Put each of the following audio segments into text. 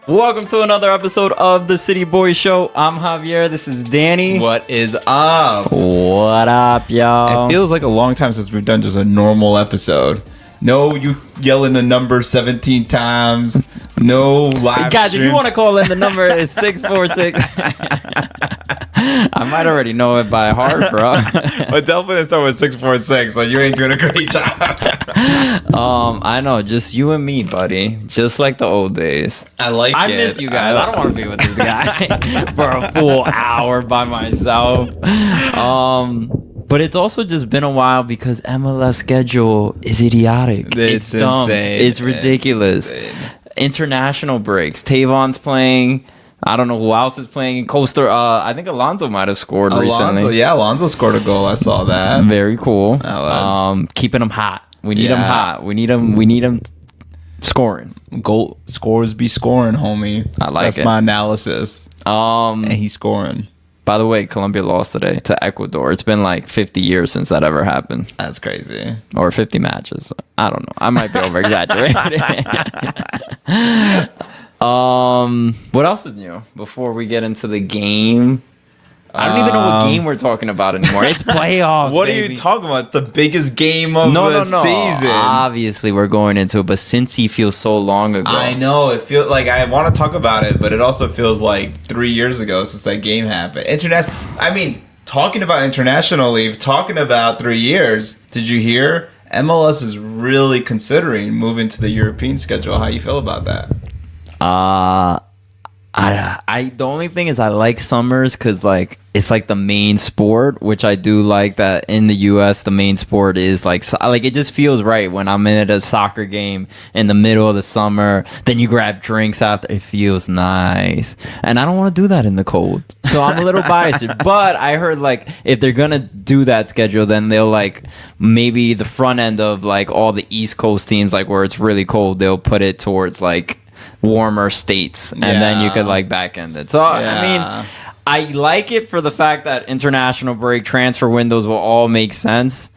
Welcome to another episode of the City Boy Show. I'm Javier. This is Danny. What is up? What up, y'all? It feels like a long time since we've done just a normal episode. No, you yelling the number 17 times. No live Guys, stream. if you want to call in, the number is 646. I might already know it by heart, bro. But definitely start with 646. Like you ain't doing a great job. I know, just you and me, buddy. Just like the old days. I miss you guys. I don't want to be with this guy for a full hour by myself. But it's also just been a while because MLS schedule is idiotic. It's dumb. Insane. It's ridiculous. International breaks. Tavon's playing. I don't know who else is playing in Costa. I think Alonso might have scored recently. Yeah, Alonso scored a goal. I saw that. Very cool. That was. Keeping them hot. We need them hot. We need them scoring. Goal scores be scoring, homie. I like That's it. my analysis. And he's scoring. By the way, Colombia lost today to Ecuador. It's been like 50 years since that ever happened. That's crazy. Or 50 matches. I don't know. I might be over exaggerating. What else is new before we get into the game? I don't even know what game we're talking about anymore. It's playoffs. What baby. are you talking about? The biggest game of the season. Obviously, we're going into it, but since he feels so long ago. I know. It feels like I want to talk about it, but it also feels like 3 years ago since that game happened. Talking about international leave, talking about 3 years. Did you hear? MLS is really considering moving to the European schedule. How you feel about that? The only thing is I like summers because like it's like the main sport, which I do like that in the US the main sport is like it just feels right when I'm in a soccer game in the middle of the summer. Then you grab drinks after. It feels nice, and I don't want to do that in the cold, so I'm a little biased. But I heard like if they're gonna do that schedule, then they'll like maybe the front end of like all the East Coast teams, like where it's really cold, they'll put it towards like warmer states, and then you could like back end it. So I mean, I like it for the fact that international break transfer windows will all make sense.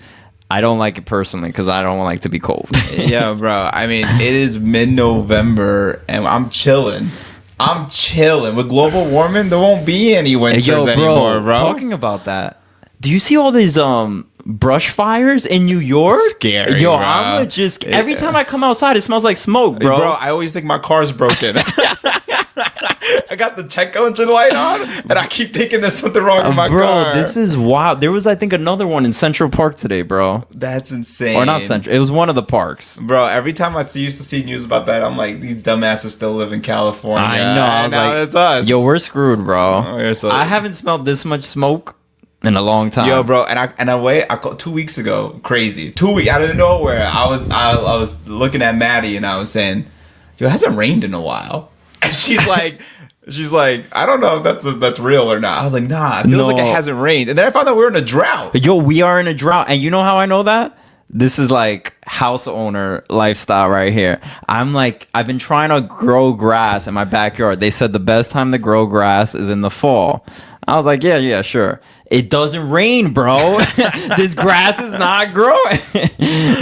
I don't like it personally because I don't like to be cold. Yeah, bro. I mean, it is mid-November and I'm chilling. With global warming, there won't be any winters anymore, bro. Talking about that, do you see all these brush fires in New York? Scary, yo, bro. I'm just every time I come outside, it smells like smoke, bro. Bro, I always think my car's broken. I got the check engine light on, and I keep thinking there's something wrong with my car. Bro, this is wild. There was, I think, another one in Central Park today, bro. That's insane. Or not Central. It was one of the parks. Bro, every time I used to see news about that, I'm like, these dumbasses still live in California. I know. I was now like, it's us. Yo, we're screwed, bro. I I haven't smelled this much smoke in a long time. Yo, bro, and I wait. 2 weeks ago, crazy. 2 weeks out of nowhere, I was looking at Maddie and I was saying, "Yo, it hasn't rained in a while." And she's like, "I don't know if that's real or not." I was like, "Nah, it feels like it hasn't rained." And then I found out we were in a drought. Yo, we are in a drought, and you know how I know that? This is like house owner lifestyle right here. I've been trying to grow grass in my backyard. They said the best time to grow grass is in the fall. I was like, yeah, sure. It doesn't rain, bro. This grass is not growing.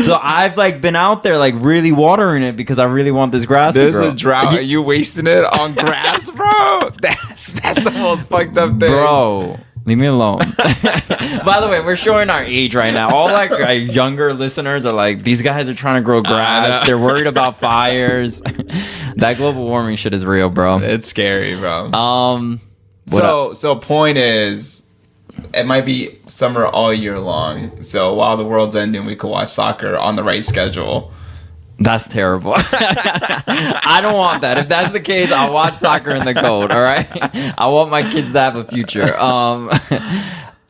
So I've like been out there like really watering it because I really want this grass to grow. There's a drought. Are you wasting it on grass, bro? That's the most fucked up thing. Bro, leave me alone. By the way, we're showing our age right now. All like our younger listeners are like, these guys are trying to grow grass. They're worried about fires. That global warming shit is real, bro. It's scary, bro. So point is, it might be summer all year long. So while the world's ending, we could watch soccer on the right schedule. That's terrible. I don't want that. If that's the case, I'll watch soccer in the cold, all right? I want my kids to have a future.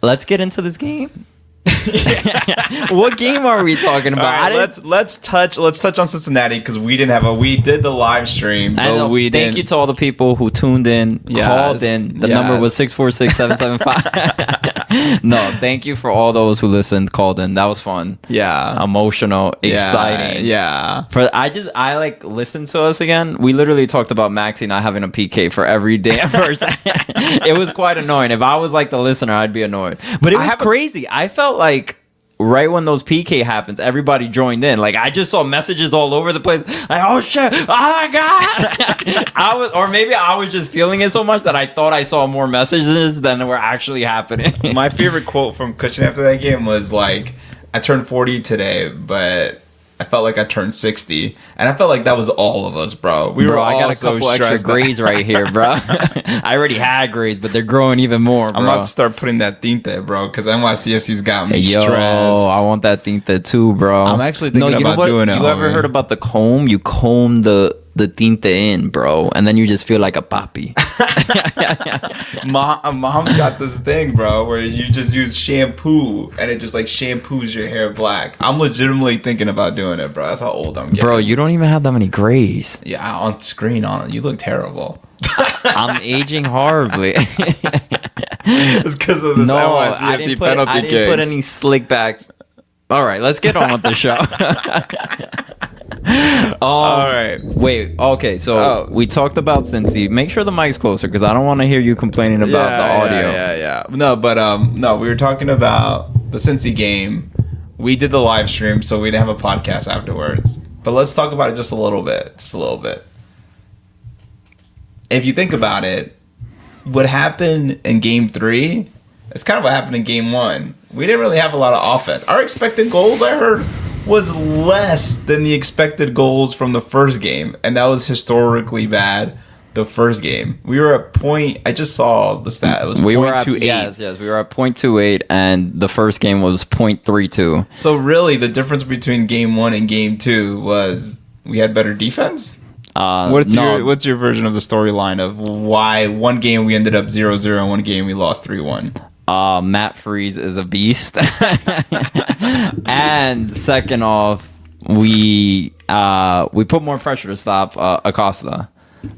Let's get into this game. What game are we talking about? Right, let's touch on Cincinnati because we did the live stream, but we didn't. Thank you to all the people who tuned in, called in. The number was 646-775. No, thank you for all those who listened, called in. That was fun. Yeah, emotional, exciting. Yeah. I like listened to us again. We literally talked about Maxie not having a PK for every damn person. It was quite annoying. If I was like the listener, I'd be annoyed. But it was crazy. I felt like right when those PK happens, everybody joined in. Like, I just saw messages all over the place. Like, oh shit, oh my god. Or maybe I was just feeling it so much that I thought I saw more messages than were actually happening. My favorite quote from Cushion after that game was like, I turned 40 today, but I felt like I turned 60, and I felt like that was all of us, bro. I got a couple extra grades right here, bro. I already had grades, but they're growing even more, bro. I'm about to start putting that tinte, bro, because NYCFC's got me stressed. I want that tinte too, bro. I'm actually thinking about doing it. You ever heard about the comb? You comb the tinte in, bro, and then you just feel like a papi. Mom's got this thing, bro, where you just use shampoo and it just like shampoos your hair black. I'm legitimately thinking about doing it, bro. That's how old I'm getting. Bro, you don't even have that many grays. Yeah, on screen on it, you look terrible. I'm aging horribly. It's because of this NYCFC penalty case. I didn't put any slick back. All right, let's get on with the show. All right. Wait. Okay. So we talked about Cincy. Make sure the mic's closer because I don't want to hear you complaining about the audio. Yeah. No, but no, we were talking about the Cincy game. We did the live stream, so we didn't have a podcast afterwards. But let's talk about it just a little bit. If you think about it, what happened in Game 3, it's kind of what happened in Game 1. We didn't really have a lot of offense. Our expected goals, I heard, was less than the expected goals from the first game, and that was historically bad. The first game, we were at point. I just saw the stat. It was 0.28. Yes, we were at 0.28, and the first game was 0.32. So really, the difference between Game 1 and Game 2 was we had better defense. What's your version of the storyline of why one game we ended up 0-0 and one game we lost 3-1? Matt Freeze is a beast. And second off, we put more pressure to stop Acosta.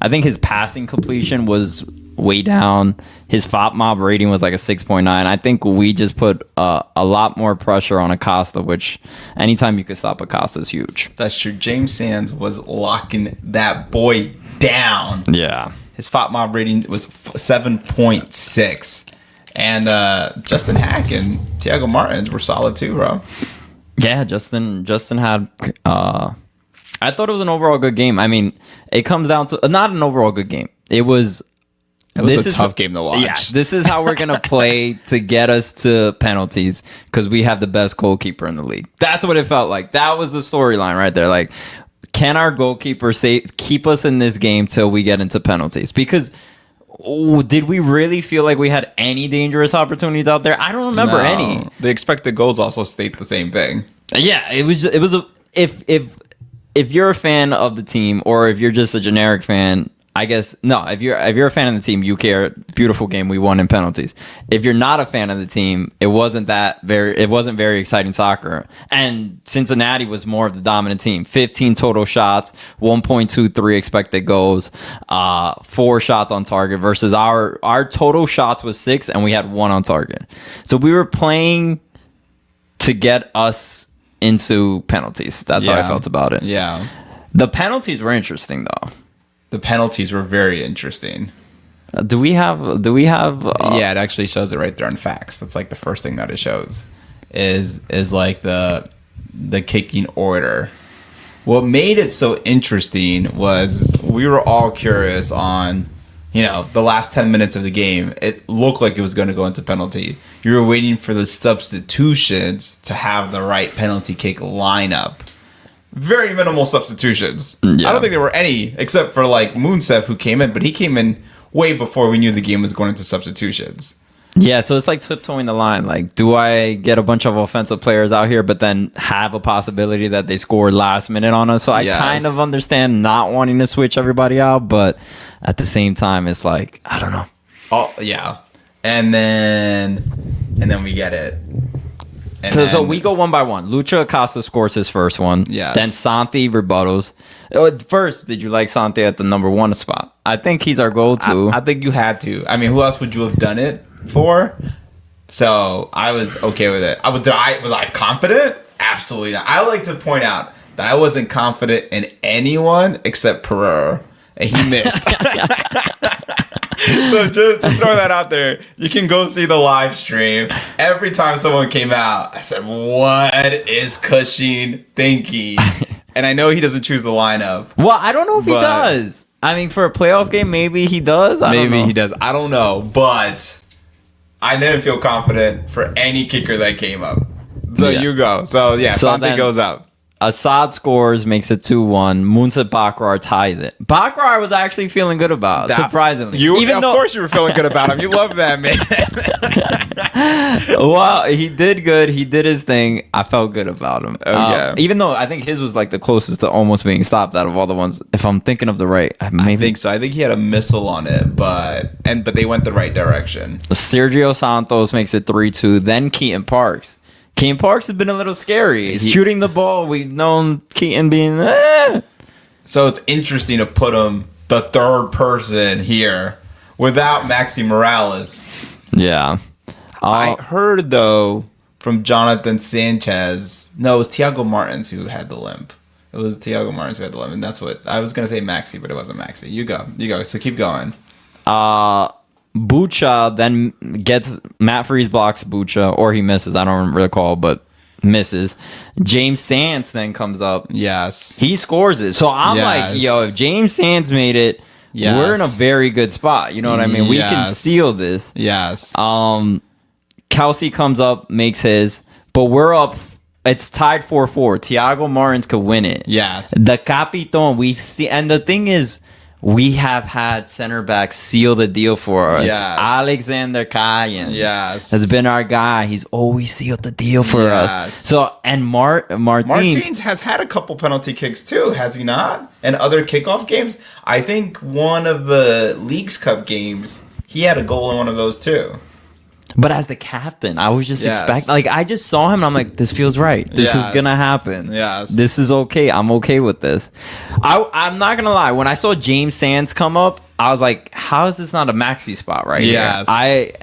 I think his passing completion was way down. His FOP mob rating was like a 6.9. I think we just put a lot more pressure on Acosta, which anytime you could stop Acosta is huge. That's true. James Sands was locking that boy down. Yeah. His FOP mob rating was 7.6. And Justin Hack and Thiago Martins were solid too, bro. Yeah, Justin had... I thought it was an overall good game. I mean, it comes down to... not an overall good game. It was a tough game to watch. Yeah, this is how we're going to play to get us to penalties because we have the best goalkeeper in the league. That's what it felt like. That was the storyline right there. Like, can our goalkeeper keep us in this game till we get into penalties? Because... did we really feel like we had any dangerous opportunities out there? I don't remember any. The expected goals also state the same thing. Yeah, it was if you're a fan of the team or if you're just a generic fan, I guess no. If you're a fan of the team, you care. Beautiful game, we won in penalties. If you're not a fan of the team, it wasn't very exciting soccer. And Cincinnati was more of the dominant team. 15 total shots, 1.23 expected goals, 4 shots on target versus our total shots was 6 and we had 1 on target. So we were playing to get us into penalties. That's how I felt about it. Yeah. The penalties were interesting though. The penalties were very interesting. Do we have? Yeah, it actually shows it right there on facts. That's like the first thing that it shows is like the kicking order. What made it so interesting was we were all curious on, the last 10 minutes of the game. It looked like it was going to go into penalty. You were waiting for the substitutions to have the right penalty kick lineup. Very minimal substitutions. Yeah. I don't think there were any, except for like Moonsef, who came in, but he came in way before we knew the game was going into substitutions. Yeah, so it's like tiptoeing the line. Like, do I get a bunch of offensive players out here, but then have a possibility that they score last minute on us? So I kind of understand not wanting to switch everybody out, but at the same time, it's like, I don't know. Oh, yeah. And then we get it. So we go one by one. Lucha Acosta scores his first one. Yes. Then Santi rebuttals. First, did you like Santi at the number 1 spot? I think he's our go-to. I think you had to. I mean, who else would you have done it for? So I was okay with it. Was I confident? Absolutely not. I like to point out that I wasn't confident in anyone except Pereira, and he missed. So just throw that out there. You can go see the live stream. Every time someone came out, I said, "What is Cushing thinking?" And I know he doesn't choose the lineup. Well, I don't know if he does. I mean, for a playoff game, maybe he does. Maybe he does. I don't know, but I didn't feel confident for any kicker that came up. So you go. So yeah, Sante goes out. Assad scores, makes it 2-1. Munsa Bakrar ties it. Bakrar I was actually feeling good about, surprisingly. Of course you were feeling good about him. You love that, man. Well, he did good. He did his thing. I felt good about him. Yeah. Even though I think his was like the closest to almost being stopped out of all the ones. If I'm thinking of the right, maybe. I think so. I think he had a missile on it, but they went the right direction. Sergio Santos makes it 3-2. Then Keaton Parks. Keaton Parks has been a little scary. He's shooting the ball. We've known Keaton being... So it's interesting to put him the third person here without Maxi Morales. Yeah. I heard, though, from Jonathan Sanchez... No, it was Thiago Martins who had the limp. It was Thiago Martins who had the limp, and that's what... I was going to say Maxi, but it wasn't Maxi. You go. So keep going. Bucha then gets Matt Freese blocks Bucha, or he misses. I don't recall, but misses. James Sands then comes up. Yes, he scores it. So I'm like, yo, if James Sands made it, we're in a very good spot. You know what I mean? We can seal this. Yes. Kelsey comes up, makes his, but we're up. It's tied 4-4. Thiago Martins could win it. Yes. The Capitan we've seen, and the thing is, we have had center backs seal the deal for us. Yes. Alexander Cayens has been our guy. He's always sealed the deal for us. So, and Martins has had a couple penalty kicks too, has he not? And other kickoff games. I think one of the Leagues Cup games, he had a goal in one of those too. But as the captain, I was just expecting... Like, I just saw him, and I'm like, this feels right. This is going to happen. Yes. This is okay. I'm okay with this. I'm not going to lie. When I saw James Sands come up, I was like, how is this not a Maxi spot right here?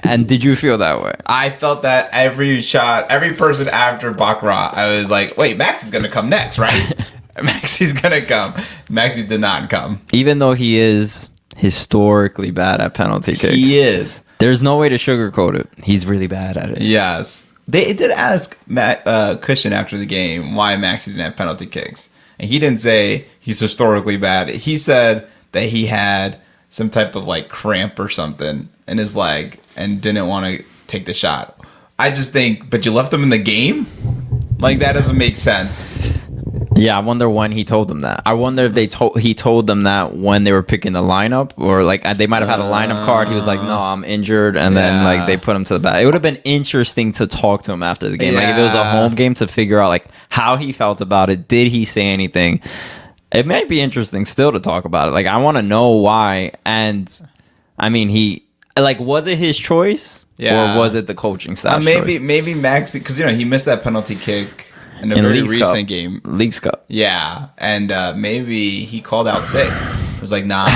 And did you feel that way? I felt that every shot, every person after Bakra, I was like, wait, Maxi's going to come next, right? Maxi's going to come. Maxi did not come. Even though he is historically bad at penalty kicks. He is. There's no way to sugarcoat it. He's really bad at it. Yes. They did ask Cushion after the game why Maxi didn't have penalty kicks. And he didn't say he's historically bad. He said that he had some type of like cramp or something in his leg and didn't want to take the shot. I just think, but you left him in the game? Like, that doesn't make sense. Yeah, I wonder when he told them that. I wonder if he told them that when they were picking the lineup, or like they might have had a lineup card. He was like, "No, I'm injured," and then like they put him to the back. It would have been interesting to talk to him after the game, like if it was a home game, to figure out like how he felt about it. Did he say anything? It might be interesting still to talk about it. Like, I want to know why. And I mean, was it his choice, or was it the coaching staff? Maybe Maxi, because he missed that penalty kick in a very recent game. Leagues Cup. Yeah. And maybe he called out sick. It was like, nah,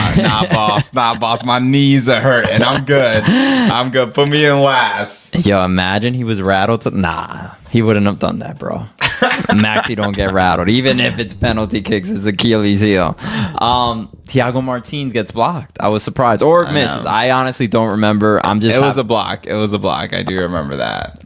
boss. My knees are hurting. I'm good. Put me in last. Yo, imagine he was rattled. Nah, he wouldn't have done that, bro. Maxi don't get rattled. Even if it's penalty kicks, it's Achilles heel. Thiago Martins gets blocked. I was surprised. Or misses. I honestly don't remember. It was a block. I do remember that.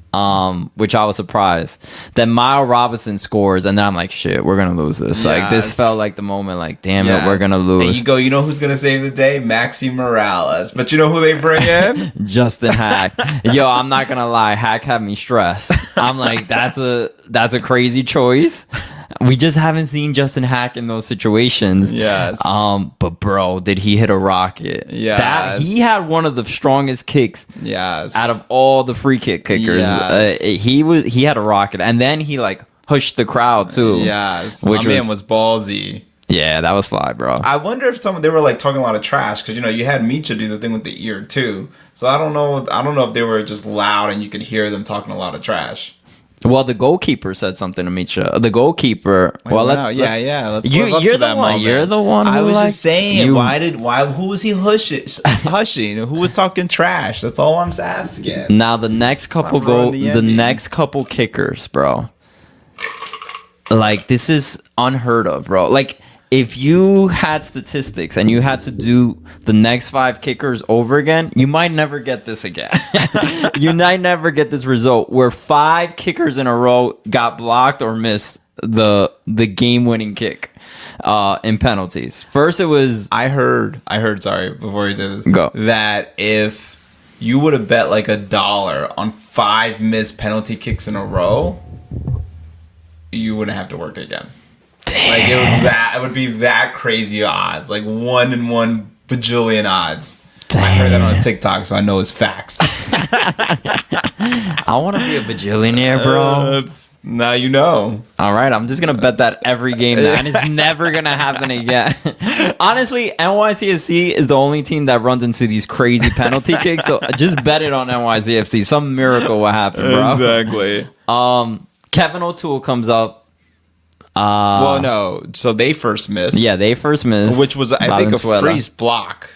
Which I was surprised. Then Miles Robinson scores, and then I'm like, shit, we're gonna lose this. Like, this felt like the moment, like, damn it, we're gonna lose. And you know who's gonna save the day? Maxi Morales. But you know who they bring in? Justin Hack. Yo, I'm not gonna lie, Hack had me stressed. I'm like, that's a crazy choice. We just haven't seen Justin Hack in those situations. Yes. But bro, did he hit a rocket? Yes. He had one of the strongest kicks. Yes. Out of all the free kick kickers. Yes. He had a rocket, and then he like hushed the crowd too. Yes. My man was ballsy. Yeah, that was fly, bro. I wonder if they were like talking a lot of trash, because you had Micha do the thing with the ear too. So I don't know if they were just loud and you could hear them talking a lot of trash. Well, the goalkeeper said something to Micha. The goalkeeper. Let's you're the one. Moment. You're the one. I was just saying. Who was he hushing? Who was talking trash? That's all I'm asking. Now the next couple next couple kickers, bro. Like, this is unheard of, bro. Like, if you had statistics and you had to do the next 5 kickers over again, you might never get this again. You might never get this result where 5 kickers in a row got blocked or missed the game-winning kick in penalties. First, it was I heard. Sorry, before you say this, Go. that if you would have bet like $1 on 5 missed penalty kicks in a row, you wouldn't have to work again. damn. Like it would be that crazy odds, like 1 in 1 bajillion odds. Damn. I heard that on TikTok, so I know it's facts. I want to be a bajillionaire, bro. Now you know. All right, I'm just gonna bet that every game now, and it's never gonna happen again. Honestly, NYCFC is the only team that runs into these crazy penalty kicks, so just bet it on NYCFC. Some miracle will happen, bro. Exactly. Kevin O'Toole comes up. Well, no. So they first missed. Yeah, they first missed, Which was, I think, a Valenzuela. freeze block.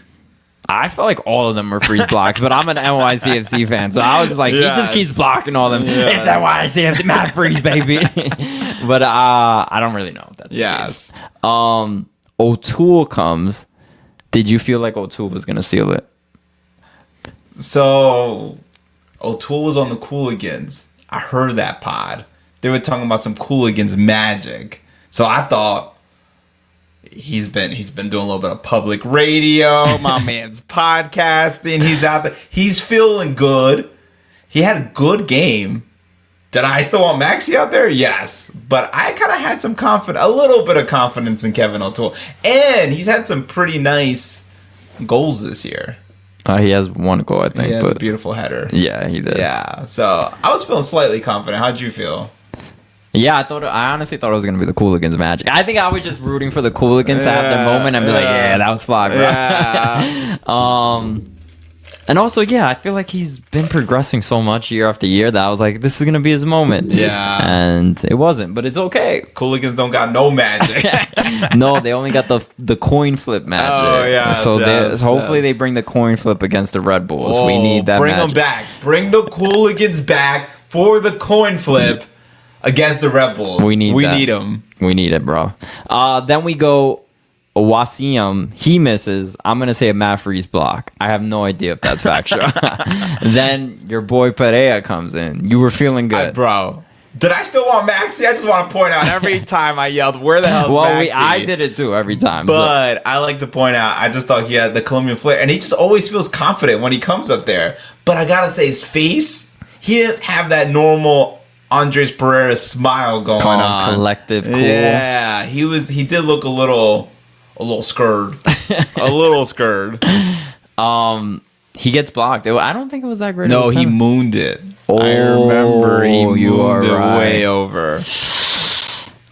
I felt like all of them were freeze blocks, but I'm an NYCFC fan, so I was like, he just keeps blocking all of them. Yes. It's NYCFC, mad freeze, baby. But I don't really know if that's Yes. the case. O'Toole comes. Did you feel like O'Toole was gonna seal it? So O'Toole was on the Cooligans. I heard that pod. They were talking about some Cooligans magic. So I thought he's been doing a little bit of public radio. My man's podcasting. He's out there. He's feeling good. He had a good game. Did I still want Maxi out there? Yes. But I kind of had a little bit of confidence in Kevin O'Toole. And he's had some pretty nice goals this year. He has 1 goal, I think. He had but the beautiful header. yeah, he did. Yeah. So I was feeling slightly confident. How'd you feel? Yeah, I honestly thought it was gonna be the Cooligans magic. I think I was just rooting for the Cooligans to have their moment and be like, yeah, that was fly, bro. Yeah. And also, yeah, I feel like he's been progressing so much year after year that I was like, this is gonna be his moment. Yeah. And it wasn't, but it's okay. Cooligans don't got no magic. No, they only got the coin flip magic. Oh, yes, So yes, hopefully yes. they bring the coin flip against the Red Bulls. We need that Bring magic. them back. Bring the Cooligans back for the coin flip against the Red Bulls. We need that. them. We need it, bro. Then we go Wasim. He misses. I'm going to say a Matt Freeze block. I have no idea if that's factual. Then your boy Perea comes in. You were feeling good. Bro. Did I still want Maxi? I just want to point out every time I yelled, where the hell is Maxi? I did it too every time. But I like to point out, I just thought he had the Colombian flair. And he just always feels confident when he comes up there. But I got to say, his face, he didn't have that normal Andres Pereira smile going Calm, on. collective, cool. Yeah, he did look a little scared. A little scared. He gets blocked. I don't think it was that great. No, of a he penalty. mooned it. Oh, I remember he you are mooned it right. way over.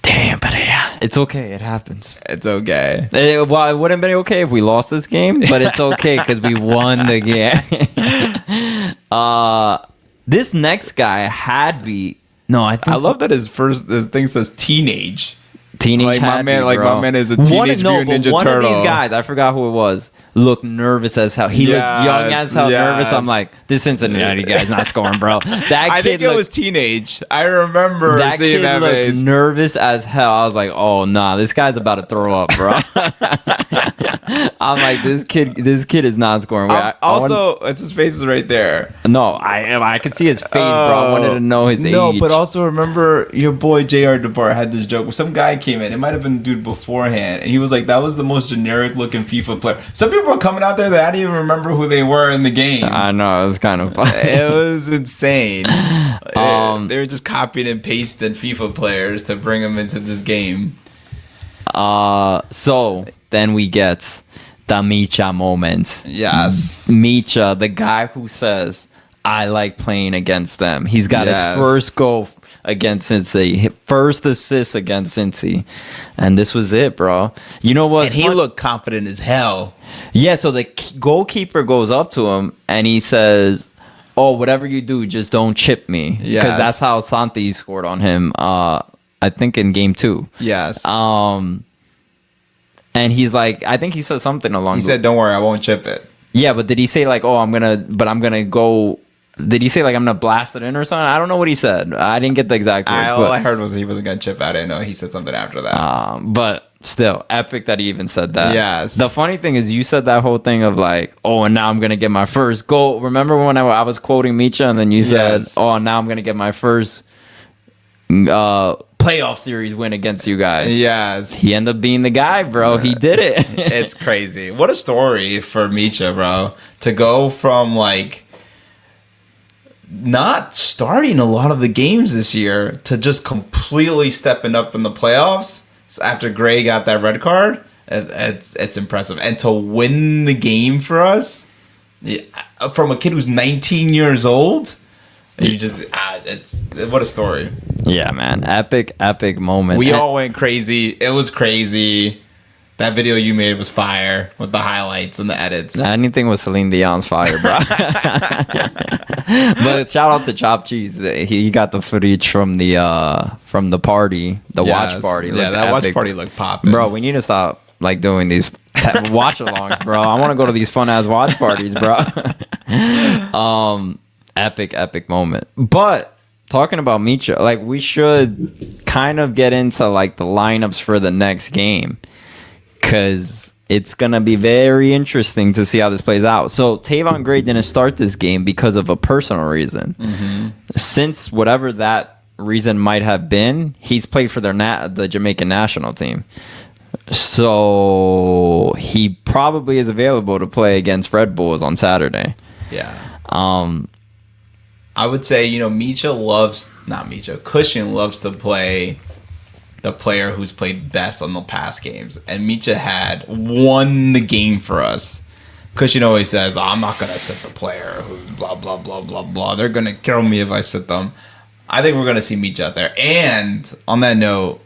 Damn, but yeah, it's okay. It happens. It's okay. It wouldn't have been okay if we lost this game, but it's okay because we won the game. This next guy had be I think I love that his thing says teenage. teenage Like my had man, be, like bro. my man is a teenage mutant ninja one turtle. of these guys, I forgot who it was, looked nervous as hell. He looked young as hell, nervous. I'm like, this Cincinnati guy's not scoring, bro. That I kid think it was teenage. I remember that seeing kid that looked face. nervous as hell. I was like, oh nah, this guy's about to throw up, bro. I'm like, this kid is not scoring. It's his face is right there. I could see his face, bro. I wanted to know his age. No, but also remember your boy J.R. DeBar had this joke where some guy came in. It might have been the dude beforehand, and he was like, "That was the most generic looking FIFA player." Some people were coming out there that I didn't even remember who they were in the game. I know, it was kind of funny. It was insane. They were just copying and pasting FIFA players to bring them into this game. So then we get the Micha moment. Yes. Micha, the guy who says, I like playing against them. He's got his first goal against Cincy, his first assist against Cincy. And this was it, bro. You know what? And he looked confident as hell. Yeah, so the goalkeeper goes up to him and he says, oh, whatever you do, just don't chip me. Because that's how Santi scored on him, I think in game 2. Yes. And he's like, I think he said something along. He said, "Don't worry, I won't chip it." Yeah, but did he say like, "Oh, I'm gonna go"? Did he say like, "I'm gonna blast it in" or something? I don't know what he said. I didn't get the exact words. All I heard was he wasn't gonna chip out. I know he said something after that. But Still, epic that he even said that. Yes. The funny thing is, you said that whole thing of like, oh, and now I'm gonna get my first goal. Remember when I was quoting Micha, and then you said, Yes. oh, now I'm gonna get my first playoff series win against you guys. Yes. He ended up being the guy, bro. He did it. It's crazy. What a story for Micha, bro. To go from like not starting a lot of the games this year to just completely stepping up in the playoffs after Gray got that red card. It's impressive. And to win the game for us from a kid who's 19 years old, you just it's what a story. Yeah, man. Epic moment. We all went crazy. It was crazy. That video you made was fire with the highlights and the edits. Anything with Celine Dion's fire, bro. But shout out to Chop Cheese. He got the footage from the party, the watch party. Yeah, that epic. watch party looked popping. Bro, we need to stop like doing these watch alongs, bro. I want to go to these fun ass watch parties, bro. Epic moment. But talking about Micha, like we should kind of get into like the lineups for the next game, because it's going to be very interesting to see how this plays out. So Tavon Gray didn't start this game because of a personal reason. Mm-hmm. Since whatever that reason might have been, he's played for the Jamaican national team. So he probably is available to play against Red Bulls on Saturday. Yeah. I would say, Cushion loves to play the player who's played best on the past games. And Micha had won the game for us. Cushion always says, I'm not going to sit the player who blah, blah, blah, blah, blah. They're going to kill me if I sit them. I think we're going to see Micha out there. And on that note,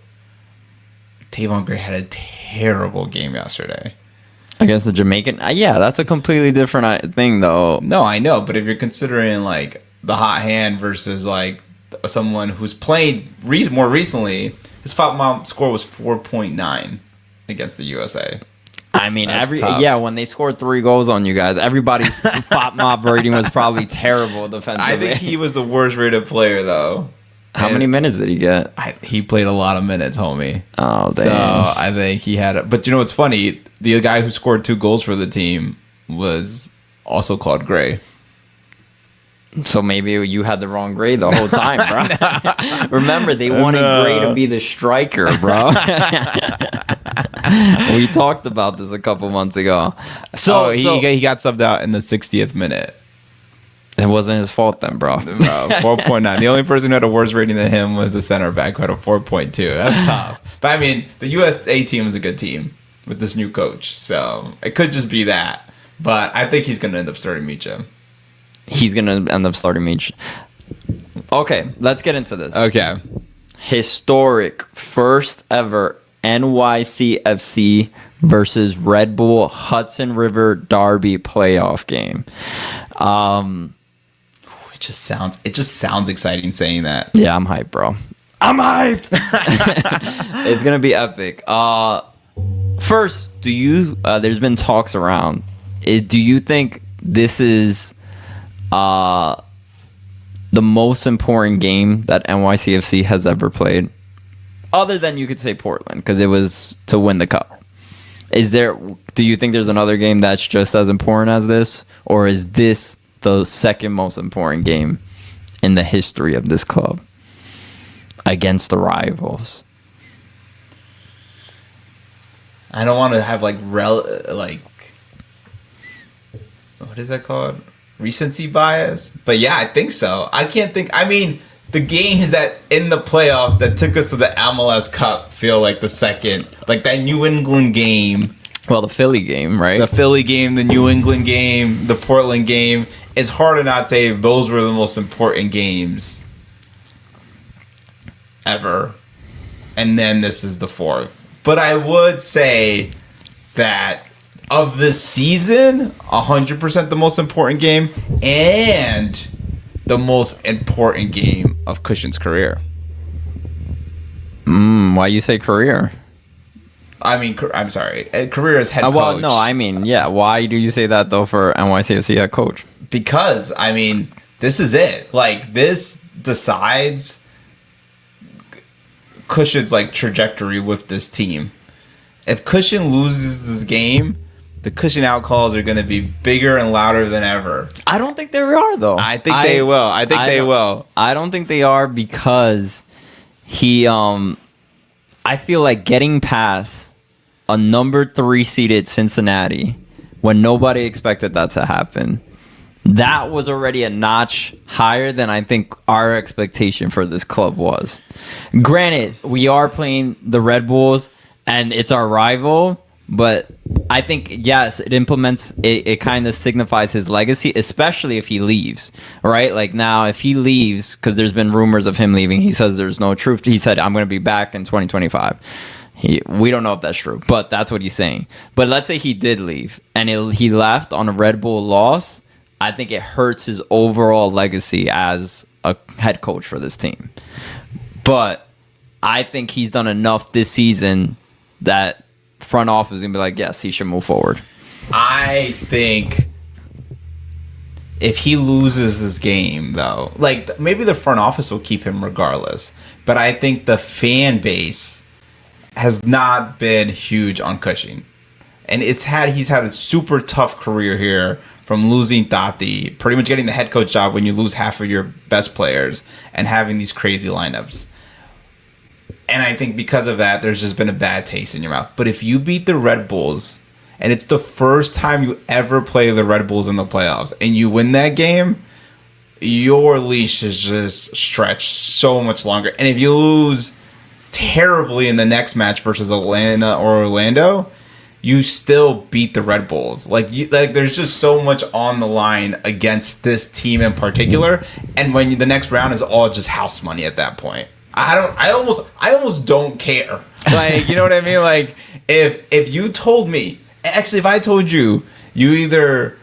Tavon Gray had a terrible game yesterday. Against the Jamaican? Yeah, that's a completely different thing, though. No, I know. But if you're considering, like, the hot hand versus, like, someone who's played more recently, his FOP score was 4.9 against the USA. I mean, That's tough. when they scored 3 goals on you guys, everybody's FOP mob rating was probably terrible defensively. I think he was the worst rated player, though. How many minutes did he get? He played a lot of minutes, homie. Oh, damn. So I think he had but you know what's funny? The guy who scored 2 goals for the team was also called Gray. So maybe you had the wrong grade the whole time, bro. Remember, they wanted Gray to be the striker, bro. We talked about this a couple months ago. So he got subbed out in the 60th minute. It wasn't his fault then, bro. 4.9. The only person who had a worse rating than him was the center back, who had a 4.2. That's tough. But I mean, the USA team is a good team with this new coach, so it could just be that. But I think he's going to end up starting Micha. He's going to end up starting Micha. Okay, let's get into this. Okay. Historic first ever NYCFC versus Red Bull Hudson River Derby playoff game. It just sounds exciting saying that. Yeah, I'm hyped, bro. I'm hyped. It's gonna be epic. First, there's been talks around. Do you think this is the most important game that NYCFC has ever played? Other than, you could say, Portland, because it was to win the cup. Do you think there's another game that's just as important as this? Or is this the second most important game in the history of this club against the rivals? I don't want to have what is that called? Recency bias? But yeah, I think so. The games that in the playoffs that took us to the MLS Cup feel like the second. Like that New England game. Well, the Philly game, right? The Philly game, the New England game, the Portland game. It's hard to not say those were the most important games ever. And then this is the fourth. But I would say that of the season, 100% the most important game and the most important game of Cushion's career. Why you say career? I'm sorry. Career as head coach. Well, no, why do you say that, though, for NYCFC head coach? Because, this is it. Like, this decides Cushion's, trajectory with this team. if Cushion loses this game, the Cushion out calls are going to be bigger and louder than ever. I don't think they are, though. I think they will. I think they will. I don't think they are because I feel like getting past a number 3 seeded Cincinnati when nobody expected that to happen, that was already a notch higher than I think our expectation for this club was. Granted, we are playing the Red Bulls and it's our rival, but I think, yes, it implements, it kind of signifies his legacy, especially if he leaves, right? Like now, if he leaves, because there's been rumors of him leaving, he says there's no truth. He said, I'm going to be back in 2025. We don't know if that's true, but that's what he's saying. But let's say he did leave and he left on a Red Bull loss. I think it hurts his overall legacy as a head coach for this team. But I think he's done enough this season that front office is going to be like, yes, he should move forward. I think if he loses this game, though, like maybe the front office will keep him regardless. But I think the fan base has not been huge on Cushing. And he's had a super tough career here from losing Tati, pretty much getting the head coach job when you lose half of your best players and having these crazy lineups. And I think because of that, there's just been a bad taste in your mouth. But if you beat the Red Bulls, and it's the first time you ever play the Red Bulls in the playoffs, and you win that game, your leash is just stretched so much longer. And if you lose terribly in the next match versus Atlanta or Orlando, you still beat the Red Bulls. Like there's just so much on the line against this team in particular. And when the next round is all just house money at that point. I almost don't care. Like, you know what I mean? Like if you told me, actually if I told you either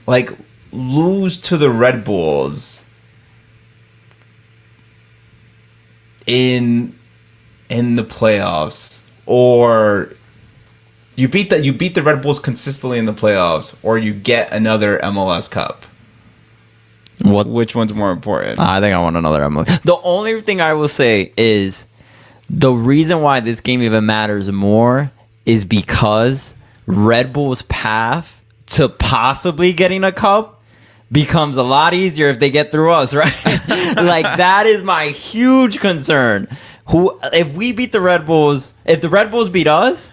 like lose to the Red Bulls in the playoffs, or you beat the Red Bulls consistently in the playoffs, or you get another MLS Cup. Which one's more important? I think I want another MLS. The only thing I will say is the reason why this game even matters more is because Red Bull's path to possibly getting a cup becomes a lot easier if they get through us, right? Like that is my huge concern. If we beat the Red Bulls, if the Red Bulls beat us,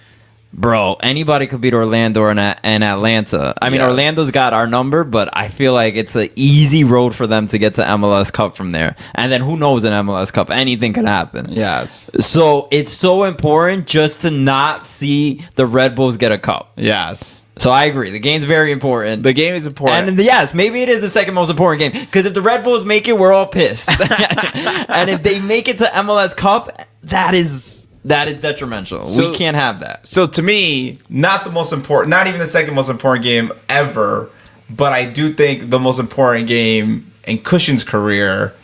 bro, anybody could beat Orlando and Atlanta. I mean, yes. Orlando's got our number, but I feel like it's an easy road for them to get to MLS Cup from there. And then who knows in MLS Cup? Anything can happen. Yes. So it's so important just to not see the Red Bulls get a cup. Yes. So I agree. The game's very important. The game is important. And yes, maybe it is the second most important game. Because if the Red Bulls make it, we're all pissed. And if they make it to MLS Cup, that is detrimental. So, we can't have that. So to me, not the most important, not even the second most important game ever, but I do think the most important game in Cushing's career,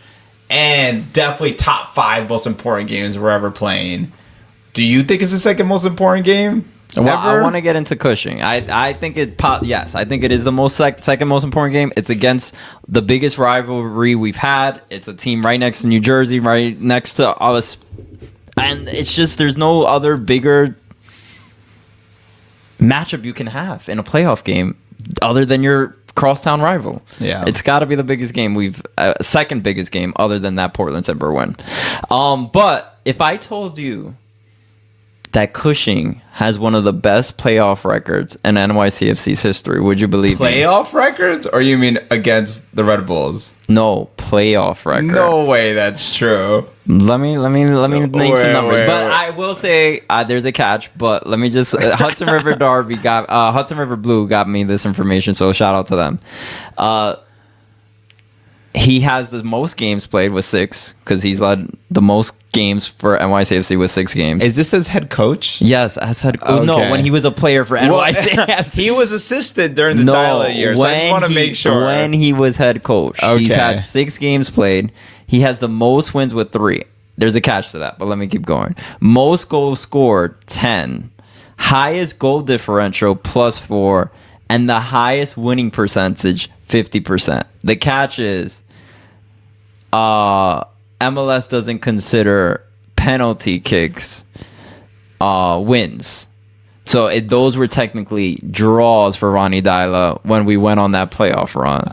and definitely top 5 most important games we're ever playing. Do you think it's the second most important game? Well, I want to get into Cushing. I think yes, I think it is the second most important game. It's against the biggest rivalry we've had. It's a team right next to New Jersey, right next to us. And it's just there's no other bigger matchup you can have in a playoff game other than your crosstown rival. Yeah, it's got to be the biggest game second biggest game other than that Portland-Timber win. But if I told you that Cushing has one of the best playoff records in NYCFC's history, would you believe me? Playoff records? Or you mean against the Red Bulls? No, playoff record. No way that's true. Let me name some numbers. But I will say there's a catch, but let me just Hudson River Hudson River Blue got me this information, so shout out to them. He has the most games played with 6 because he's led the most games for NYCFC with 6 games. Is this as head coach? Yes, as head coach. Okay. No, when he was a player for NYCFC. He was assistant during the Tyler years, so I just want to make sure. When he was head coach. Okay. He's had 6 games played. He has the most wins with 3. There's a catch to that, but let me keep going. Most goals scored, 10. Highest goal differential, +4. And the highest winning percentage, 50%. The catch is MLS doesn't consider penalty kicks wins. So those were technically draws for Ronnie Dyla when we went on that playoff run.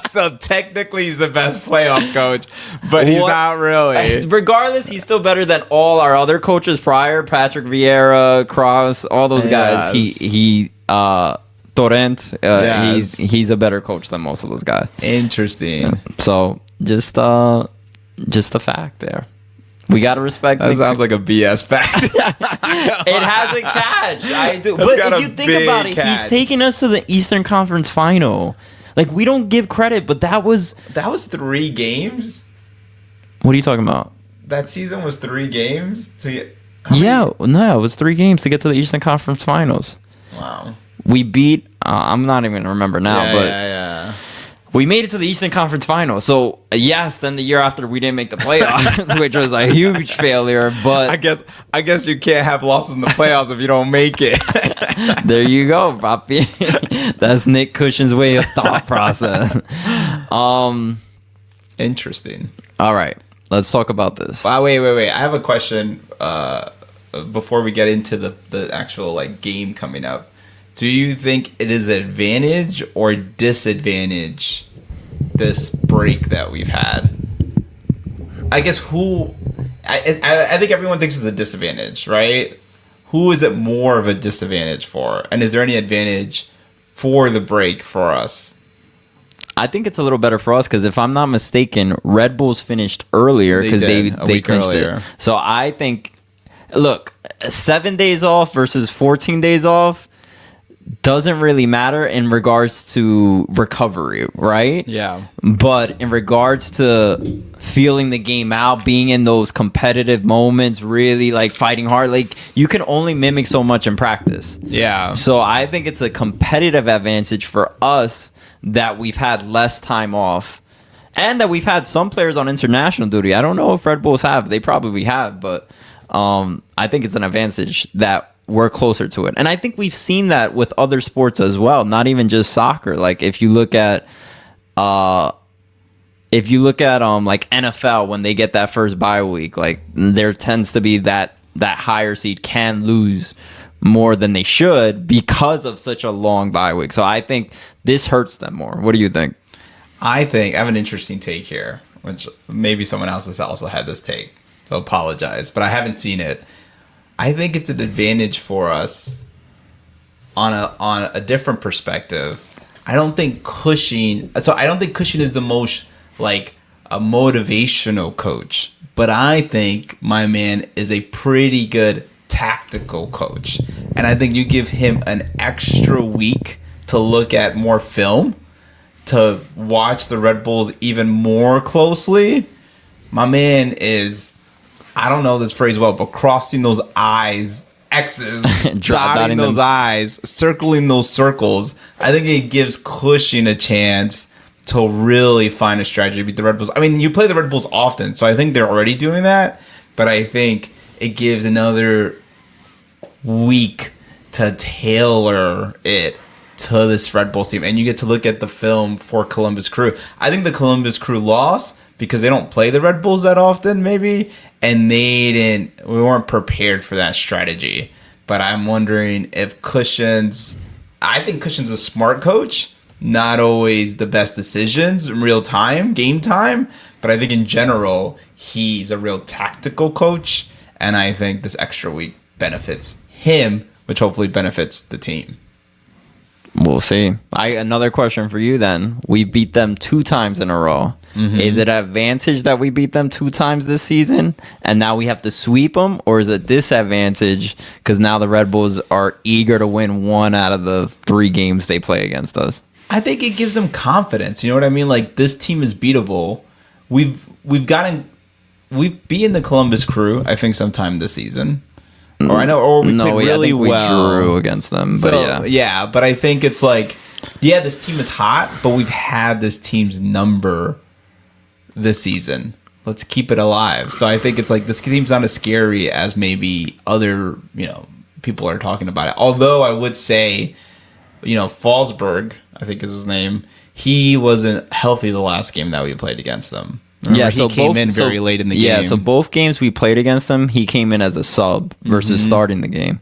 So technically he's the best playoff coach, but he's not really. Regardless, he's still better than all our other coaches prior. Patrick Vieira, Cross, all those guys. He Torrent. He's a better coach than most of those guys. Interesting. So just a fact there. We gotta respect. That sounds like a BS fact. It has a catch. I do. But if you think about it, he's taking us to the Eastern Conference Final. Like, we don't give credit, but that was 3 games. What are you talking about? That season was 3 games to get. No, it was 3 games to get to the Eastern Conference Finals. Wow. We beat. I'm not even gonna remember now, but yeah. We made it to the Eastern Conference Final. So, yes, then the year after we didn't make the playoffs, which was a huge failure. But I guess you can't have losses in the playoffs if you don't make it. There you go, Papi. That's Nick Cushion's way of thought process. Interesting. All right. Let's talk about this. Wait. I have a question before we get into the actual like game coming up. Do you think it is an advantage or disadvantage, this break that we've had? I guess I think everyone thinks it's a disadvantage, right? Who is it more of a disadvantage for? And is there any advantage for the break for us? I think it's a little better for us because if I'm not mistaken, Red Bulls finished earlier because they clinched earlier. It. So I think, look, 7 days off versus 14 days off doesn't really matter in regards to recovery, right? Yeah. But in regards to feeling the game out, being in those competitive moments, really like fighting hard, like you can only mimic so much in practice. Yeah. So I think it's a competitive advantage for us that we've had less time off and that we've had some players on international duty. I don't know if Red Bulls have. They probably have, but I think it's an advantage that we're closer to it. And I think we've seen that with other sports as well, not even just soccer. Like if you look at like NFL, when they get that first bye week, like there tends to be that higher seed can lose more than they should because of such a long bye week. So I think this hurts them more. What do you think? I have an interesting take here, which maybe someone else has also had this take, so apologize, but I haven't seen it. I think it's an advantage for us on a different perspective. I don't think Cushing is the most like a motivational coach, but I think my man is a pretty good tactical coach. And I think you give him an extra week to look at more film, to watch the Red Bulls even more closely. My man is, I don't know this phrase well, but crossing those I's, X's, dotting those I's, circling those circles. I think it gives Cushing a chance to really find a strategy to beat the Red Bulls. I mean, you play the Red Bulls often, so I think they're already doing that, but I think it gives another week to tailor it to this Red Bulls team, and you get to look at the film for Columbus Crew. I think the Columbus Crew lost because they don't play the Red Bulls that often, maybe, and we weren't prepared for that strategy. But I'm wondering if I think Cushion's a smart coach, not always the best decisions in real time, game time, but I think in general, he's a real tactical coach, and I think this extra week benefits him, which hopefully benefits the team. We'll see. Another question for you then. We beat them 2 times in a row. Mm-hmm. Is it an advantage that we beat them 2 times this season and now we have to sweep them? Or is it disadvantage because now the Red Bulls are eager to win 1 out of the 3 games they play against us? I think it gives them confidence. You know what I mean? Like, this team is beatable. We've beaten the Columbus Crew, I think, sometime this season. We played really well. We drew against them, but yeah. But I think it's like, this team is hot, but we've had this team's number this season. Let's keep it alive. So I think it's like this team's not as scary as maybe other people are talking about it. Although I would say, Fallsburg, I think is his name, he wasn't healthy the last game that we played against them. Remember, he came in very late in the game. Yeah, so both games we played against him, he came in as a sub versus starting the game.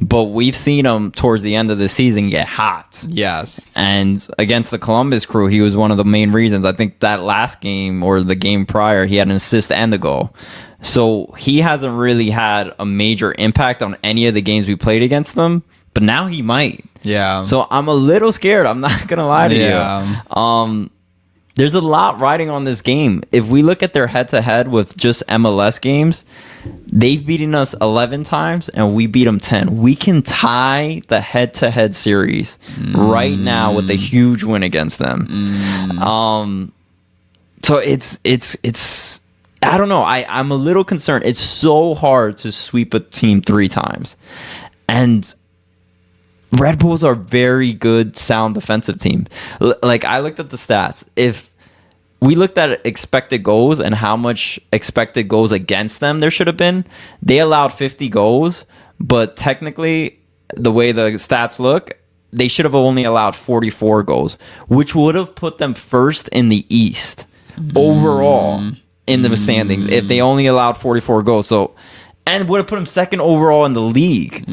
But we've seen him towards the end of the season get hot. Yes. And against the Columbus Crew, he was one of the main reasons. I think that last game or the game prior, he had an assist and a goal. So he hasn't really had a major impact on any of the games we played against them. But now he might. Yeah. So I'm a little scared. I'm not going to lie to you. There's a lot riding on this game. If we look at their head-to-head with just MLS games, they've beaten us 11 times, and we beat them 10. We can tie the head-to-head series right now with a huge win against them. So it's I don't know. I'm a little concerned. It's so hard to sweep a team 3 times. And Red Bulls are very good, sound defensive team. Like, I looked at the stats. If we looked at expected goals and how much expected goals against them there should have been, they allowed 50 goals, but technically, the way the stats look, they should have only allowed 44 goals, which would have put them first in the East overall in the standings if they only allowed 44 goals. So, and would have put them second overall in the league.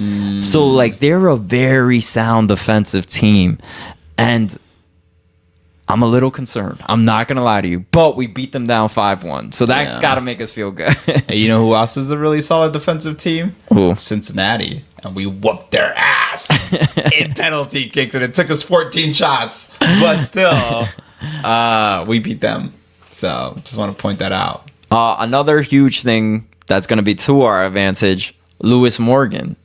So, like, they're a very sound defensive team. And I'm a little concerned. I'm not going to lie to you. But we beat them down 5-1. So that's got to make us feel good. Hey, you know who else is a really solid defensive team? Who? Cincinnati. And we whooped their ass in penalty kicks. And it took us 14 shots. But still, we beat them. So just want to point that out. Another huge thing that's going to be to our advantage, Lewis Morgan.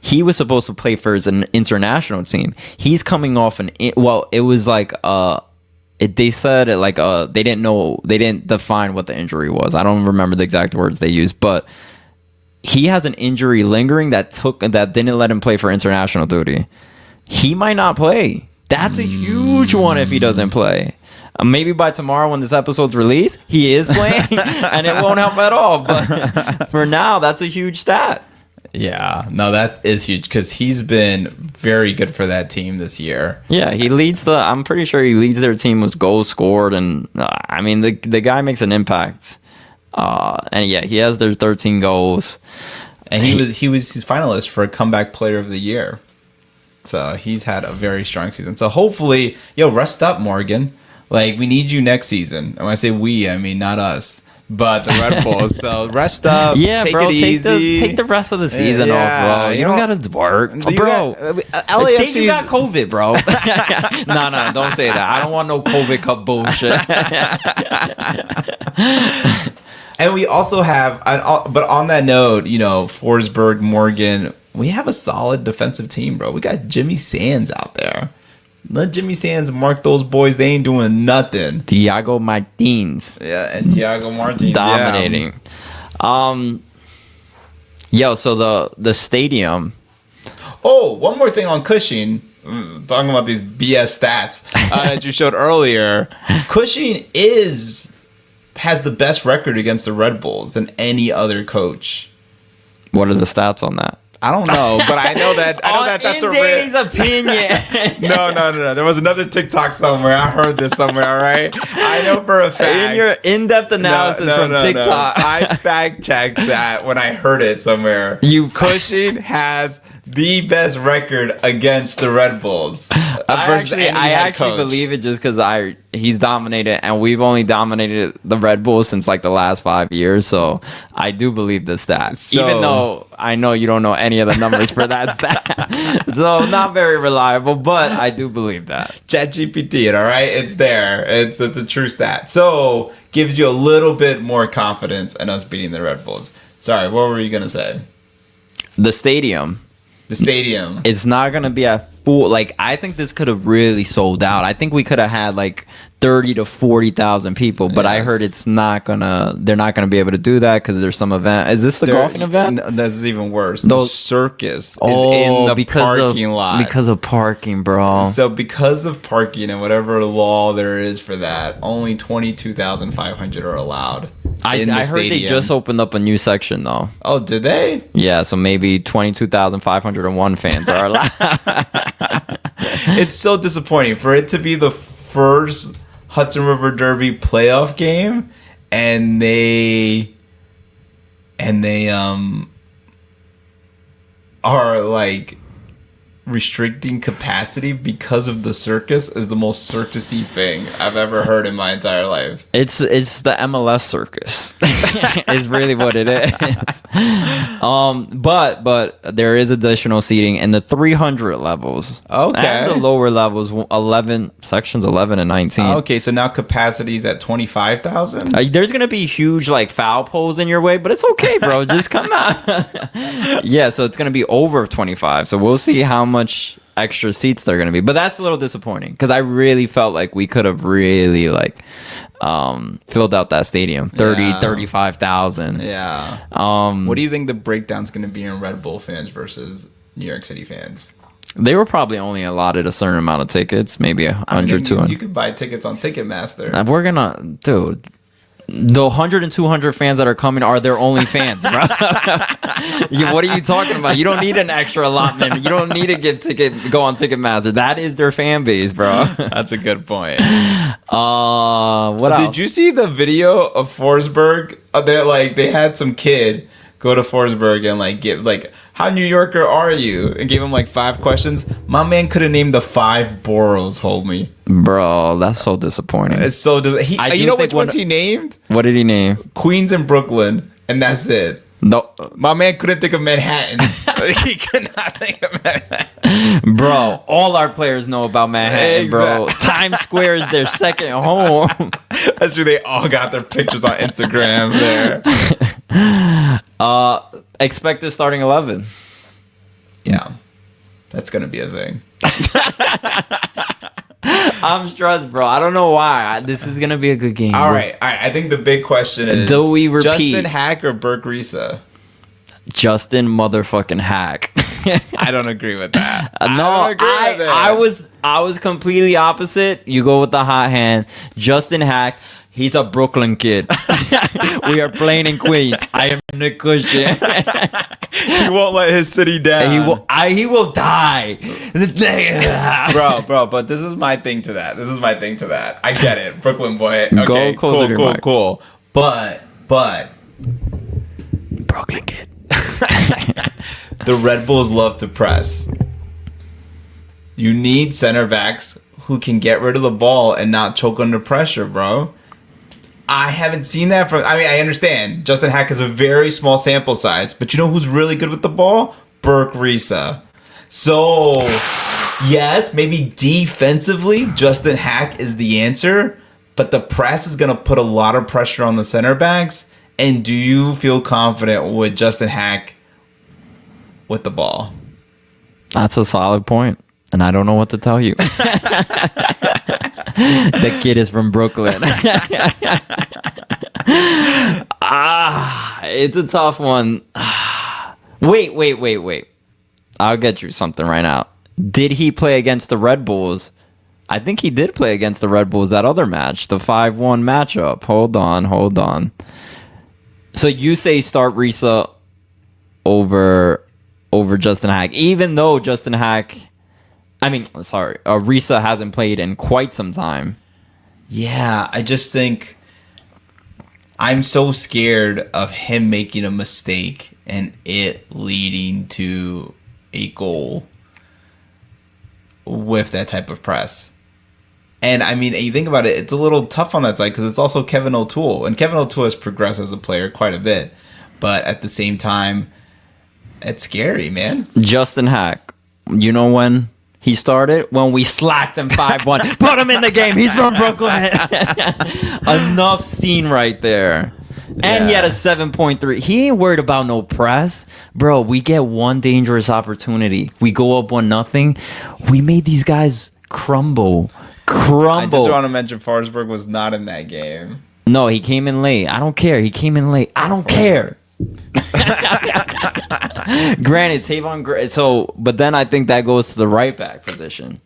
He was supposed to play for an international team. He's coming off it was like they said it like they didn't define what the injury was. I don't remember the exact words they used, but he has an injury lingering that didn't let him play for international duty. He might not play. That's a huge one if he doesn't play. Maybe by tomorrow when this episode's released, he is playing and it won't help at all. But for now, that's a huge stat. Yeah, no, that is huge because he's been very good for that team this year. Yeah, I'm pretty sure he leads their team with goals scored. And I mean, the guy makes an impact. And yeah, he has their 13 goals. And he was his finalist for a comeback player of the year. So he's had a very strong season. So hopefully, rest up, Morgan. Like, we need you next season. And when I say we, I mean not us, but the Red Bulls. So rest up. Yeah, take bro. it easy. Take the rest of the season off, bro. You don't gotta work, bro. LAFC, say you got COVID, bro. No, don't say that. I don't want no COVID cup bullshit. And we also have, but on that note, Forsberg, Morgan, we have a solid defensive team, bro. We got Jimmy Sands out there. Let Jimmy Sands mark those boys. They ain't doing nothing. Thiago Martins. Yeah, and Thiago Martins. Dominating. Yeah. So the stadium. Oh, one more thing on Cushing. Talking about these BS stats that you showed earlier. Cushing has the best record against the Red Bulls than any other coach. What are the stats on that? I don't know, but I know that that's a Danny's opinion. No. There was another TikTok somewhere. I heard this somewhere. All right, I know for a fact. In your in-depth analysis from TikTok, I fact checked that when I heard it somewhere. Cushing has the best record against the Red Bulls. I actually believe it just because he's dominated, and we've only dominated the Red Bulls since like the last 5 years. So I do believe the stat, even though I know you don't know any of the numbers for that stat. So not very reliable, but I do believe that. ChatGPT, all right, it's there. It's a true stat. So gives you a little bit more confidence in us beating the Red Bulls. Sorry, what were you gonna say? The stadium. It's not going to be at full. Like, I think this could have really sold out. I think we could have had like 30 to 40,000 people, but I heard they're not going to be able to do that because there's some event. Is this the golfing event? No, that's even worse. The circus is in the parking lot. Because of parking, bro. So because of parking and whatever law there is for that, only 22,500 are allowed. I heard they just opened up a new section though. Oh, did they? Yeah, so maybe 22,501 fans are allowed. It's so disappointing for it to be the first Hudson River Derby playoff game and they are like restricting capacity because of the circus is the most circusy thing I've ever heard in my entire life. It's the MLS circus. Is really what it is. But there is additional seating in the 300 levels. Okay. And the lower levels, 11 sections, 11 and 19. Okay, so now capacity is at 25,000. There's gonna be huge like foul poles in your way, but it's okay, bro. Just come out. Yeah, so it's gonna be over 25. So we'll see how much extra seats they're gonna be. But that's a little disappointing because I really felt like we could have really like filled out that stadium 35,000. Yeah. What do you think the breakdown's gonna be in Red Bull fans versus New York City fans? They were probably only allotted a certain amount of tickets, maybe 100, 200. You could buy tickets on Ticketmaster. We're gonna, dude. The 100 and 200 fans that are coming are their only fans, bro. What are you talking about? You don't need an extra allotment. You don't need to go on Ticketmaster. That is their fan base, bro. That's a good point. What else? Did you see the video of Forsberg? They had some kid go to Forsberg and like give like, how New Yorker are you? And gave him like 5 questions. My man could have named the 5 boroughs, homie. Bro, that's so disappointing. It's so you know which ones he named? What did he name? Queens and Brooklyn, and that's it. No, my man couldn't think of Manhattan. He could not think of Manhattan. Bro, all our players know about Manhattan, bro. Times Square is their second home. That's true. They all got their pictures on Instagram there. Expected starting 11. Yeah, that's gonna be a thing. I'm stressed, bro. I don't know why. This is gonna be a good game. All right. I think the big question is: do we repeat Justin Hack or Burke Risa? Justin motherfucking Hack. I don't agree with that. I was completely opposite. You go with the hot hand. Justin Hack. He's a Brooklyn kid. We are playing in Queens. I am Nick Cushion. He won't let his city down. He will die. bro. But this is my thing to that. I get it, Brooklyn boy. Okay, go closer to your mic. Cool. But Brooklyn kid. The Red Bulls love to press. You need center backs who can get rid of the ball and not choke under pressure, bro. I haven't seen that from... I mean, I understand. Justin Hack is a very small sample size. But you know who's really good with the ball? Burke Risa. So, yes, maybe defensively, Justin Hack is the answer. But the press is going to put a lot of pressure on the center backs. And do you feel confident with Justin Hack with the ball? That's a solid point. And I don't know what to tell you. The kid is from Brooklyn. It's a tough one. Wait. I'll get you something right now. Did he play against the Red Bulls? I think he did play against the Red Bulls that other match, the 5-1 matchup. Hold on. So you say start Risa over Justin Hack, even though Risa hasn't played in quite some time. Yeah, I just think I'm so scared of him making a mistake and it leading to a goal with that type of press. And I mean, you think about it, it's a little tough on that side because it's also Kevin O'Toole. And Kevin O'Toole has progressed as a player quite a bit. But at the same time, it's scary, man. Justin Hack, you know when he started? When we slacked him 5-1. Put him in the game. He's from Brooklyn. Enough scene right there. And he had a 7.3. He ain't worried about no press. Bro, we get one dangerous opportunity. We go up 1-0. We made these guys crumble. I just want to mention Forsberg was not in that game. No, he came in late. I don't care. He came in late. I don't care. Granted, Tavon Gray. But then I think that goes to the right back position.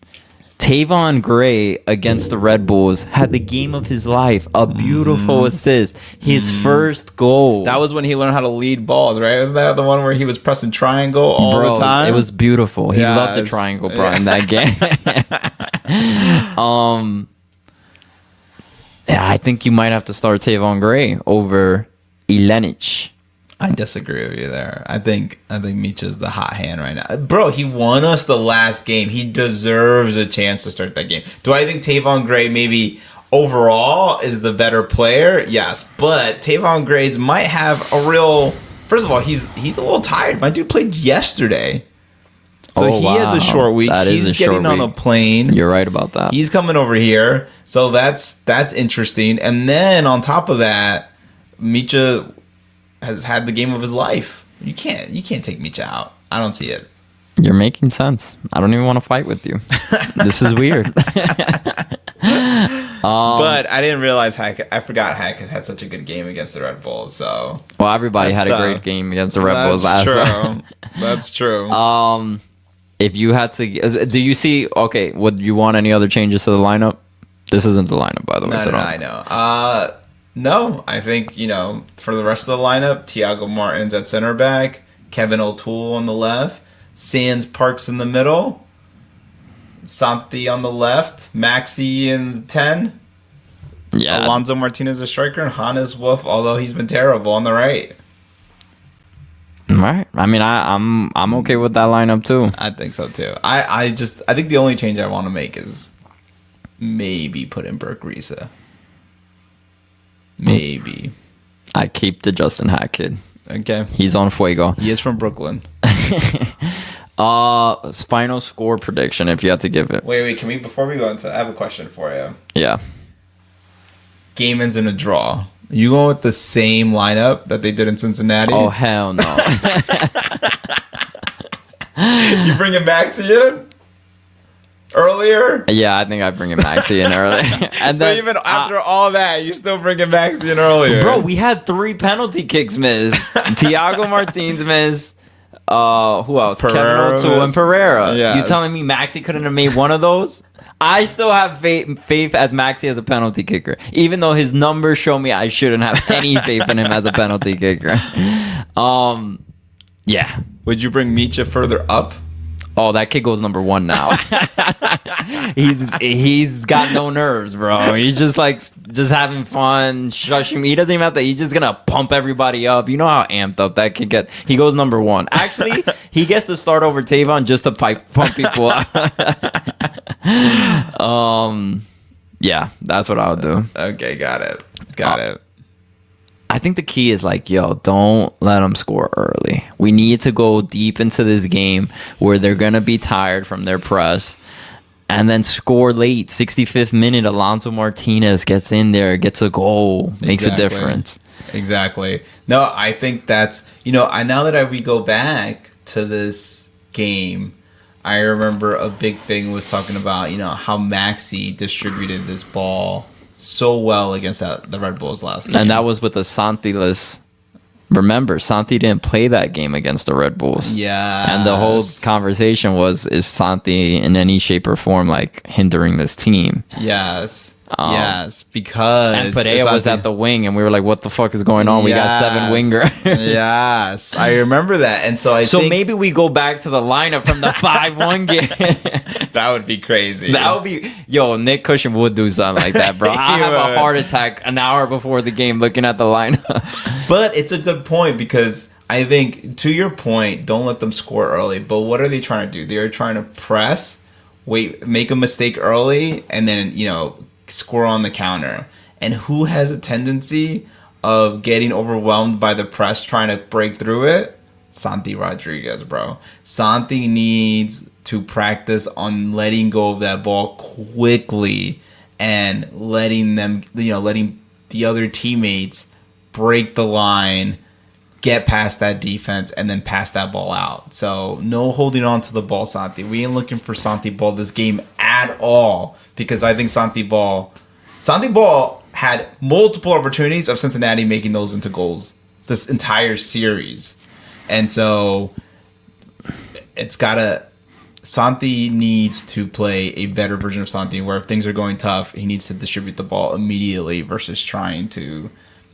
Tavon Gray against the Red Bulls had the game of his life. A beautiful assist. His first goal. That was when he learned how to lead balls, right? Wasn't that the one where he was pressing triangle all the time? It was beautiful. He loved the triangle, bro, in that game. Yeah, I think you might have to start Tavon Gray over Ilenic. I disagree with you there. I think Micha's the hot hand right now. Bro, he won us the last game. He deserves a chance to start that game. Do I think Tavon Gray maybe overall is the better player? Yes. But Tavon Gray might have a real... First of all, he's a little tired. My dude played yesterday. So he has a short week. He's getting on a plane. You're right about that. He's coming over here. So that's interesting. And then on top of that, Micha has had the game of his life. You can't take Micha out. I don't see it. You're making sense. I don't even want to fight with you. This is weird. But I didn't realize I forgot Hack had such a good game against the Red Bulls. So everybody had a great game against the Red Bulls last time. That's true. If you had to, do you see? Okay, would you want any other changes to the lineup? This isn't the lineup, by the way. No, I know. No, I think for the rest of the lineup, Thiago Martins at center back, Kevin O'Toole on the left, Sands Parks in the middle, Santi on the left, Maxi in 10. Yeah. Alonso Martinez a striker, and Hannes Wolf, although he's been terrible, on the right. Right. I mean, I'm okay with that lineup too. I think so too. I think the only change I want to make is maybe put in Burke Risa. Maybe. I keep the Justin Hack kid. Okay. He's on fuego. He is from Brooklyn. Final score prediction if you had to give it. Wait, can we, before we go into, I have a question for you. Yeah. Game ends in a draw. You going with the same lineup that they did in Cincinnati? Oh, hell no. You bring it back to you? Earlier? Yeah, I think I bring it back to you earlier. And so then, even after all that, you still bring it back to you earlier? Bro, we had 3 penalty kicks missed. Thiago Martins missed. Who else? Kevin O'Toole and Pereira. Yes. You telling me Maxi couldn't have made one of those? I still have faith as Maxi as a penalty kicker, even though his numbers show me I shouldn't have any faith in him as a penalty kicker. Yeah. Would you bring Micha further up? Oh, that kid goes number 1 now. he's got no nerves, bro. He's just having fun, shushing me. He doesn't even have to. He's just gonna pump everybody up. You know how amped up that kid gets. He goes number 1. Actually, he gets to start over Tavon just to pump people up. Yeah, that's what I'll do. Okay, got it. Got it. I think the key is don't let them score early. We need to go deep into this game where they're going to be tired from their press and then score late. 65th minute, Alonso Martinez gets in there, gets a goal, makes a difference. Exactly. No, I think that's, now that we go back to this game, I remember a big thing was talking about, how Maxi distributed this ball so well against the Red Bulls last game. And that was with a Santi-less. Remember, Santi didn't play that game against the Red Bulls. Yeah. And the whole conversation was, is Santi in any shape or form hindering this team? Yes. Yes, because... And Pereira was at the wing, and we were like, what the fuck is going on? We got 7 wingers. Yes, I remember that. And so think maybe we go back to the lineup from the 5-1 game. That would be crazy. That would be... Yo, Nick Cushing would do something like that, bro. I have a heart attack an hour before the game looking at the lineup. But it's a good point because I think, to your point, don't let them score early. But what are they trying to do? They're trying to press, make a mistake early, and then, score on the counter. And who has a tendency of getting overwhelmed by the press trying to break through it? Santi Rodriguez, bro. Santi needs to practice on letting go of that ball quickly and letting the other teammates break the line, get past that defense, and then pass that ball out. So no holding on to the ball, Santi. We ain't looking for Santi ball this game at all, because I think Santi ball had multiple opportunities of Cincinnati making those into goals this entire series. And so Santi needs to play a better version of Santi, where if things are going tough, he needs to distribute the ball immediately versus trying to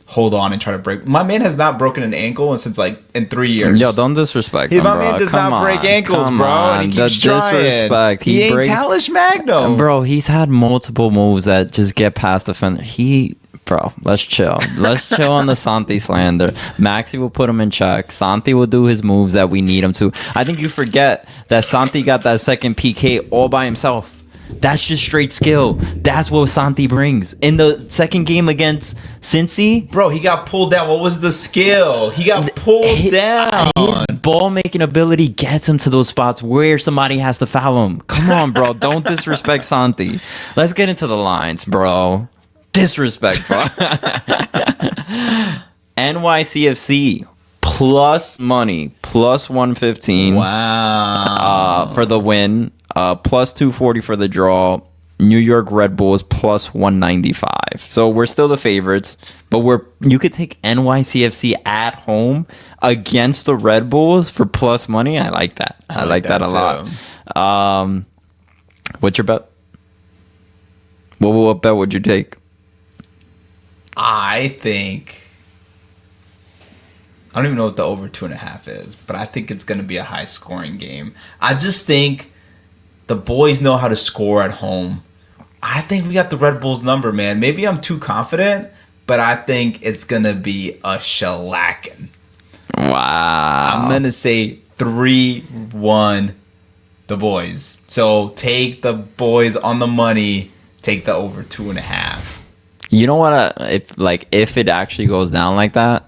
hold on and try to break. My man has not broken an ankle since like in 3 years. Yo, don't disrespect My him, bro. man does Come not break on, ankles, come bro. on. And he keeps The trying. disrespect. He ain't breaks, Talish Magnum. bro. He's had multiple moves that just get past the fence. Bro, let's chill. Let's chill on the Santi slander. Maxi will put him in check. Santi will do his moves that we need him to. I think you forget that Santi got that second PK all by himself. That's just straight skill. That's what Santi brings. In the second game against Cincy, bro, he got pulled down. What was the skill? He got pulled down. His ball making ability gets him to those spots where somebody has to foul him. Come on, bro. Don't disrespect Santi. Let's get into the lines, bro. Disrespect, bro. NYCFC plus money, plus 115. Wow. For the win. Plus 240 for the draw. New York Red Bulls plus 195. So we're still the favorites, but you could take NYCFC at home against the Red Bulls for plus money. I like that. I like that a lot. What's your bet? What bet would you take? I don't even know what the over 2.5 is, but I think it's going to be a high scoring game. I just think the boys know how to score at home. I think we got the Red Bulls number, man. Maybe I'm too confident, but I think it's going to be a shellacking. Wow. I'm going to say 3-1 the boys. So take the boys on the money. Take the over 2.5. You know what? If it actually goes down like that,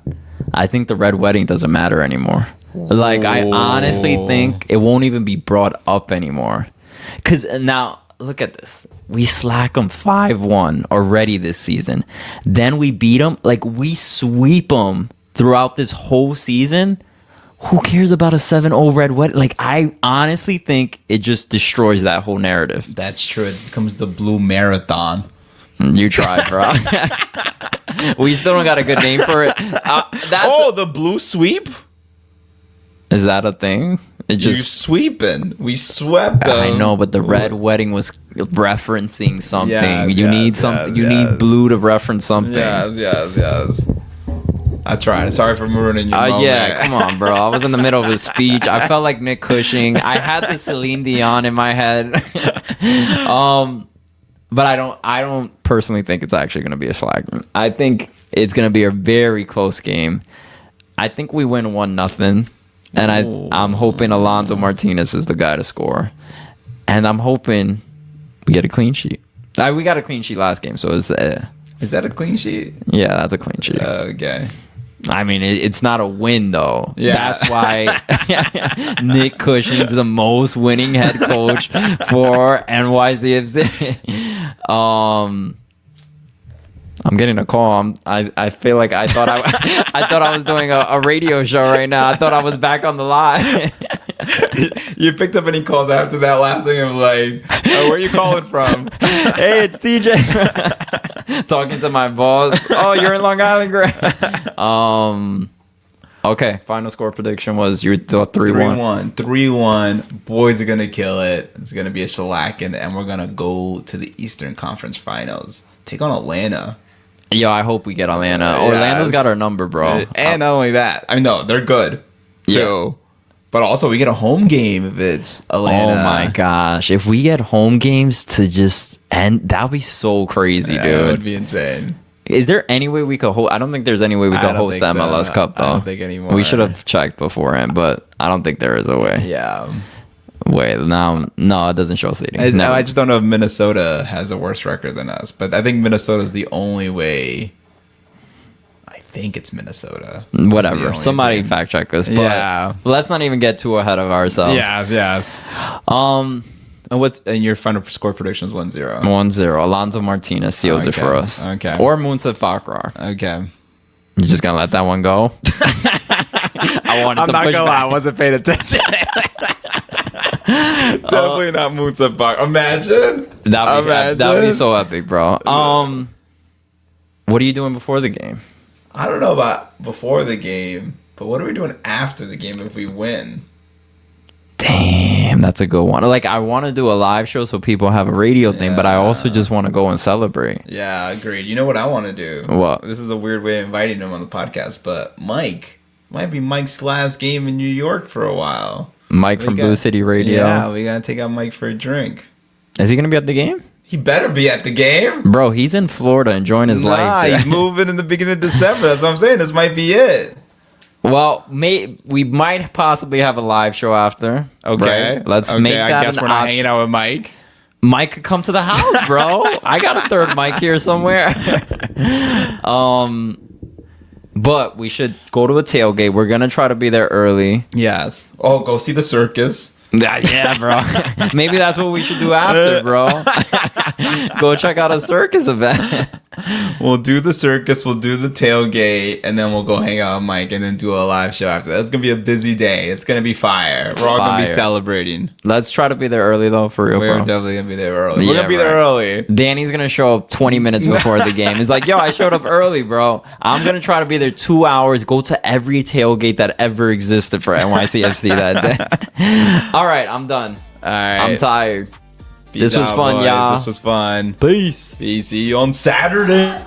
I think the red wedding doesn't matter anymore. Like, I honestly think it won't even be brought up anymore. Because now, look at this. We slack them 5-1 already this season. Then we beat them. Like, we sweep them throughout this whole season. Who cares about a 7-0 red wedding? Like, I honestly think it just destroys that whole narrative. That's true. It becomes the Blue Marathon. You tried, bro. We still don't got a good name for it. The blue sweep? Is that a thing? It You sweeping. We swept them. I know, but the red wedding was referencing something. Yes, you need something. You need blue to reference something. Yes. I tried. Sorry for ruining your moment. Yeah, come on, bro. I was in the middle of a speech. I felt like Nick Cushing. I had the Celine Dion in my head. But I don't personally think it's actually going to be a slack. I think it's going to be a very close game. I think we win 1-0, and I'm hoping Alonso Martinez is the guy to score, and I'm hoping we get a clean sheet. We got a clean sheet last game, so it's Is that a clean sheet? Yeah, that's a clean sheet. Okay. I mean, it's not a win, though. Yeah. That's why Nick Cushing's the most winning head coach for NYCFC. I'm getting a call. I feel like I thought I was doing a radio show right now. I thought I was back on the line. You picked up any calls after that last thing? I'm like, where are you calling from? Hey, it's TJ. Talking to my boss. Oh, you're in Long Island, Greg. Okay, final score prediction was you thought 3-1. 3-1. Boys are going to kill it. It's going to be a shellacking, and we're going to go to the Eastern Conference Finals. Take on Atlanta. Yo, I hope we get Atlanta. Orlando's got our number, bro. And not only that, I know they're good too. Yeah. But also, we get a home game if it's Atlanta. Oh my gosh. If we get home games to just end, that would be so crazy, dude. That would be insane. Is there any way we could host? I don't think there's any way we could host the MLS Cup, though. I don't think anymore. We should have checked beforehand, but I don't think there is a way. Yeah. Wait, no, it doesn't show seating. I just don't know if Minnesota has a worse record than us, but I think Minnesota is the only way. I think it's Minnesota. Whatever. Somebody fact check us. But yeah. Let's not even get too ahead of ourselves. Yes. And your final score prediction is 1-0. 1-0. Alonso Martinez seals it for us. Okay. Or Munsif Bakrar. Okay. You just gonna let that one go? I'm not gonna lie, I wasn't paying attention. Definitely not Munsif Bakrar. Imagine. That'd be so epic, bro. What are you doing before the game? I don't know about before the game, but what are we doing after the game if we win? Damn, that's a good one. Like, I want to do a live show so people have a radio thing, but I also just want to go and celebrate. Yeah, agreed. You know what I want to do? What? This is a weird way of inviting him on the podcast, but Mike. Might be Mike's last game in New York for a while. Mike from Blue City Radio. Yeah, we got to take out Mike for a drink. Is he going to be at the game? He better be at the game. Bro, he's in Florida enjoying his life. He's moving in the beginning of December. That's what I'm saying. This might be it. Well, we might possibly have a live show after. Okay. Right? Let's make that I guess we're not hanging out with Mike. Mike could come to the house, bro. I got a third mic here somewhere. But we should go to a tailgate. We're going to try to be there early. Yes. Oh, go see the circus. Yeah, bro. Maybe that's what we should do after, bro. Go check out a circus event. We'll do the circus, we'll do the tailgate, and then we'll go hang out with Mike and then do a live show after that. It's going to be a busy day. It's going to be fire. We're all going to be celebrating. Let's try to be there early, though, for real, We're bro. definitely going to be there early. We're going to be there early. Danny's going to show up 20 minutes before the game. He's like, yo, I showed up early, bro. I'm going to try to be there 2 hours, go to every tailgate that ever existed for NYCFC that day. All right, I'm done. All right. I'm tired. Peace This was out, fun, boys. y'all. This was fun. Peace. See you on Saturday.